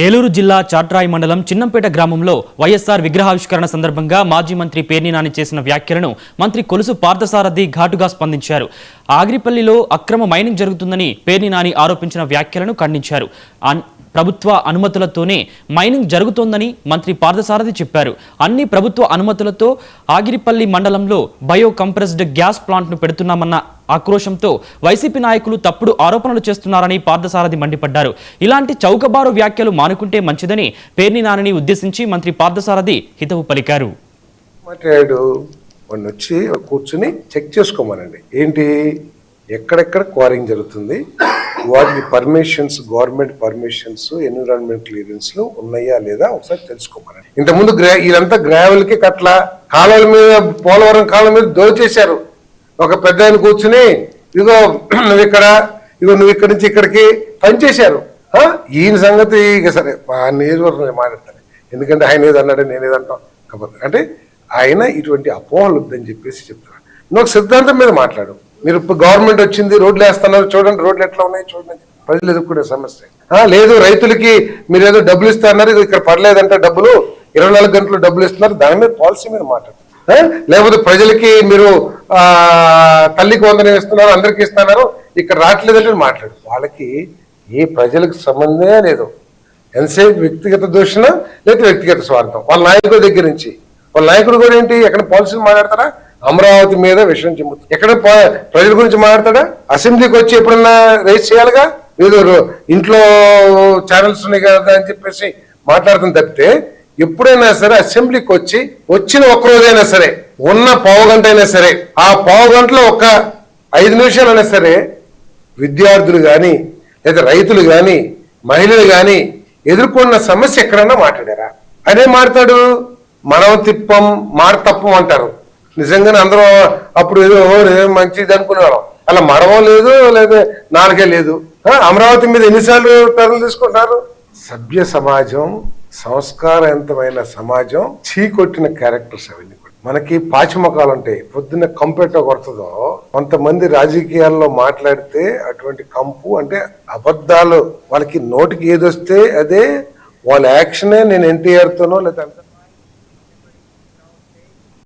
ఏలూరు జిల్లా చాట్రాయి మండలం చిన్నంపేట గ్రామంలో వైఎస్ఆర్ విగ్రహావిష్కరణ సందర్భంగా మాజీ మంత్రి పేర్ని నాని చేసిన వ్యాఖ్యలను మంత్రి కొలుసు పార్థసారథి ఘాటుగా స్పందించారు. ఆగిరిపల్లిలో అక్రమ మైనింగ్ జరుగుతుందని పేర్ని నాని ఆరోపించిన వ్యాఖ్యలను ఖండించారు. ప్రభుత్వ అనుమతులతోనే మైనింగ్ జరుగుతోందని మంత్రి పార్థసారథి చెప్పారు. అన్ని ప్రభుత్వ అనుమతులతో ఆగిరిపల్లి మండలంలో బయో కంప్రెస్డ్ గ్యాస్ ప్లాంట్ను పెడుతున్నామన్న ఆక్రోశంతో వైసీపీ నాయకులు తప్పుడు ఆరోపణలు చేస్తున్నారని పార్థసారథి మండిపడ్డారు. ఇలాంటి చౌకబారు వ్యాఖ్యలు మానుకుంటే మంచిదని పేర్ని నానిని ఉద్దేశించి మంత్రి పార్థసారథి హితవు పలికారు. వచ్చి కూర్చుని చెక్ చేసుకోమనండి, ఏంటి ఎక్కడెక్కడ క్వారింగ్ జరుగుతుంది, వాటికి పర్మిషన్స్, గవర్నమెంట్ పర్మిషన్స్, ఎన్విరాన్మెంట్ క్లియరెన్స్లు ఉన్నాయా లేదా ఒకసారి తెలుసుకోమనండి. ఇంతకుముందు వీళ్ళంతా గ్రావెల్కి కట్ల కాలువల మీద, పోలవరం కాలువ మీద దోచేశారు. ఒక పెద్ద ఆయన కూర్చుని ఇదిగో నువ్వు ఇక్కడ, ఇగో నువ్వు ఇక్కడి నుంచి ఇక్కడికి పనిచేశారు. ఈయన సంగతి ఇక సరే ఆ నియోజకవర్గం మాట్లాడతాను, ఎందుకంటే ఆయన ఏదన్నాడు నేనేదంటాం కాకపోతే, అంటే ఆయన ఇటువంటి అపోహలు వద్దని చెప్పేసి చెప్తాను. నువ్వు ఒక సిద్ధాంతం మీద మాట్లాడు. మీరు ఇప్పుడు గవర్నమెంట్ వచ్చింది, రోడ్లు వేస్తున్నారు, చూడండి రోడ్లు ఎట్లా ఉన్నాయి చూడండి, ప్రజలు ఎదుర్కొనే సమస్య. లేదు రైతులకి మీరు ఏదో డబ్బులు ఇస్తున్నారు, ఇక్కడ పర్లేదంటే డబ్బులు 24 గంటలు డబ్బులు ఇస్తున్నారు, దాని మీద పాలసీ మీద మాట్లాడు. లేకపోతే ప్రజలకి మీరు తల్లికి వందనం ఇస్తున్నారు, అందరికి ఇస్తున్నారు, ఇక్కడ రావట్లేదంటే మాట్లాడు. వాళ్ళకి ఏ ప్రజలకు సంబంధమే లేదు. ఎంతసేపు వ్యక్తిగత దూషణ లేదా వ్యక్తిగత స్వార్థం వాళ్ళ నాయకుల దగ్గర నుంచి. వాళ్ళ నాయకుడు కూడా ఏంటి, ఎక్కడ పాలసీలు మాట్లాడతారా, అమరావతి మీద విషయం చెబుతుంది, ఎక్కడ ప్రజల గురించి మాట్లాడతాడా, అసెంబ్లీకి వచ్చి ఎప్పుడన్నా రేస్ చేయాలిగా, ఏదో ఇంట్లో ఛానల్స్ ఉన్నాయి కదా అని చెప్పేసి మాట్లాడుతుంది తప్పితే, ఎప్పుడైనా సరే అసెంబ్లీకి వచ్చిన ఒక్కరోజైనా సరే, ఉన్న పావుగంట అయినా సరే, ఆ పావుగంటలో ఒక 5 నిమిషాలైనా సరే విద్యార్థులు కానీ లేదా రైతులు కానీ మహిళలు కానీ ఎదుర్కొన్న సమస్య ఎక్కడన్నా మాట్లాడారా? అదే మాట్లాడు, మనం తిప్పం మాట తప్పం అంటారు. నిజంగానే అందరూ అప్పుడు ఏదో మంచిది అనుకునేవాళ్ళం, అలా మడవం లేదు, లేదా నాలుగే లేదు. అమరావతి మీద ఎన్నిసార్లు టర్లు తీసుకుంటున్నారు? సభ్య సమాజం, సంస్కారవంతమైన సమాజం చీకొట్టిన క్యారెక్టర్స్ అవన్నీ. మనకి పాచిమకాలు ఉంటాయి, పొద్దున్న కంపెట కొడుతుందో, కొంతమంది రాజకీయాల్లో మాట్లాడితే అటువంటి కంపు అంటే అబద్ధాలు, వాళ్ళకి నోటికి ఏదొస్తే అదే వాళ్ళ యాక్షనే. నేను ఎన్టీఆర్తోనో లేదా